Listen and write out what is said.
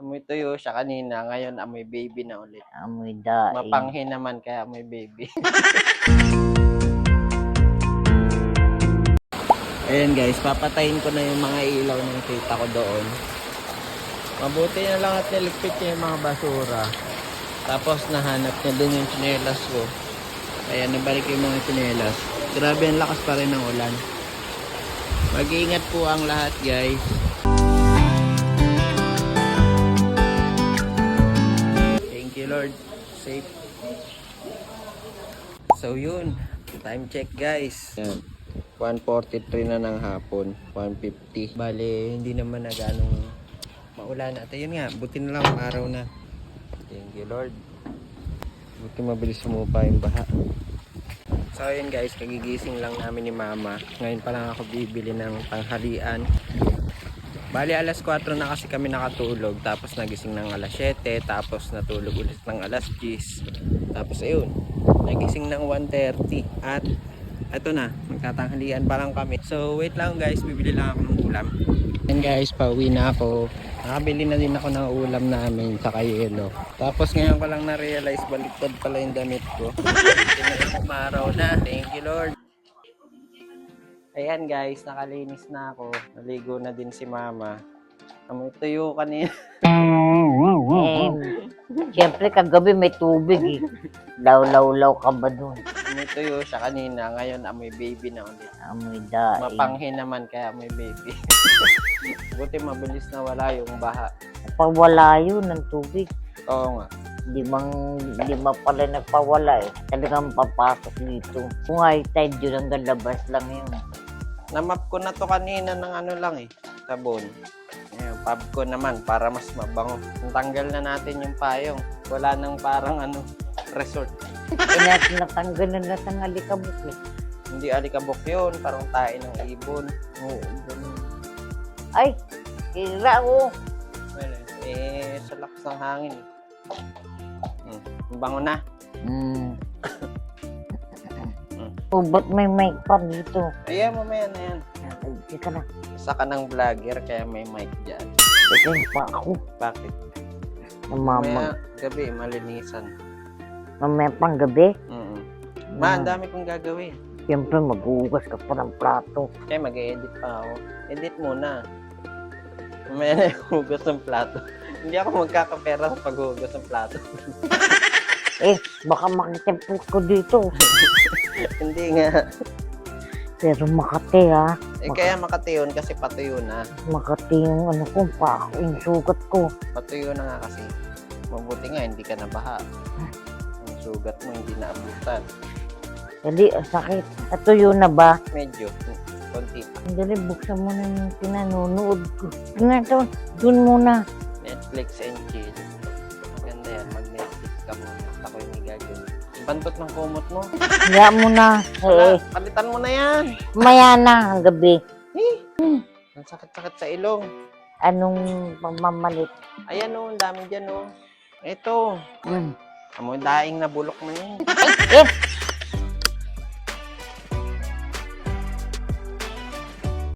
Amoy tuyo siya kanina, ngayon amoy baby na ulit. Amoy daing. Mapanghi naman kaya amoy baby. Ayan guys, papatayin ko na yung mga ilaw ng tita ko doon. Mabuti na lang at niligpit niya yung mga basura. Tapos nahanap niya din yung tsinelas ko. Kaya nabalik yung mga tsinelas. Grabe ang lakas pa rin ng ulan. Mag-iingat po ang lahat guys. Thank you Lord. Safe. So yun. Time check guys. Yan. 1:43 na ng hapon. 1:50. Bale, hindi naman na ganong maulan. At ayun nga, buti na lang araw na. Thank you Lord. Buti mabilis sumupa yung baha. So ayun guys, kagigising lang namin ni mama. Ngayon pa lang ako bibili ng tanghalian. Bali alas 4 na kasi kami nakatulog. Tapos nagising ng alas 7. Tapos natulog ulit ng alas 10. Tapos ayun, nagising ng 1:30. At eto na, magtatanghalian pa lang kami. So wait lang guys, bibili lang ako ng ulam. And guys, pauwi na ako. Nakabili na din ako ng ulam namin sa yelo. Tapos ngayon ko lang na-realize baliktad pala yung damit ko. Umaraw na. Thank you Lord. Ayan guys, nakalinis na ako. Naligo na din si mama. Amoy tuyo kanina. Siyempre kagabi may tubig eh. Law-law-law ka ba dun? Amoy tuyo siya kanina. Ngayon amoy baby na ulit. Amoy daing. Mapanghi naman kaya amoy baby. Buti mabilis na wala yung baha. Pawala yun ng tubig. Oo nga. Di ba pala nagpawala eh. Talagang papasok dito. Kung high tide yun, hanggang labas lang yun. Namap ko na to kanina ng ano lang eh. Sabon. Ayan, pub ko naman para mas mabango. Tanggal na natin yung payong. Wala nang parang ano, resort. Natanggal na ng alikabok eh. Hindi alikabok yun. Parang tae ng ibon. Oo, ganun. Ay, kira ko. Well, sa lakas ng hangin eh. Bango na. Oh, ba't may mic pa dito? Ayan, mamaya na yan. Ay, teka na. Isa ka ng vlogger kaya may mic dyan. Teka pa ako. Bakit? Mama. Mamaya gabi, malinisan. Mamaya pang gabi. Ma, ang dami kong gagawin. Siyempre, mag-uugas ka pa ng plato. Kaya mag-edit pa ako. Edit muna. Mamaya na yung hugas ng plato. Hindi ako magkakapera sa paghugas ng plato. Baka makitipot ko dito. Hindi nga. Pero Makati ha. Kaya Makati yun kasi patuyo na. Makati yung ano ko, yung sugat ko. Patuyo na nga kasi. Mabuti nga, hindi ka nabaha. Ang sugat mo hindi naabutan. Dali, sakit. Natuyo na ba? Medyo. Konti pa. Dali, buksan mo na yung pinanonood ko. Tingnan to, dun muna. Netflix and chill. Maganda yan. Mag-Netflix ka muna. Ako yung gagawin. Bantot ng kumot mo. Hiya mo na. Palitan mo na yan. Maya na, ang gabi. Ang sakit-sakit sa ilong. Anong pamamalit? Ayan o, ang dami dyan o. Ito. Amoy daing na bulok na yun.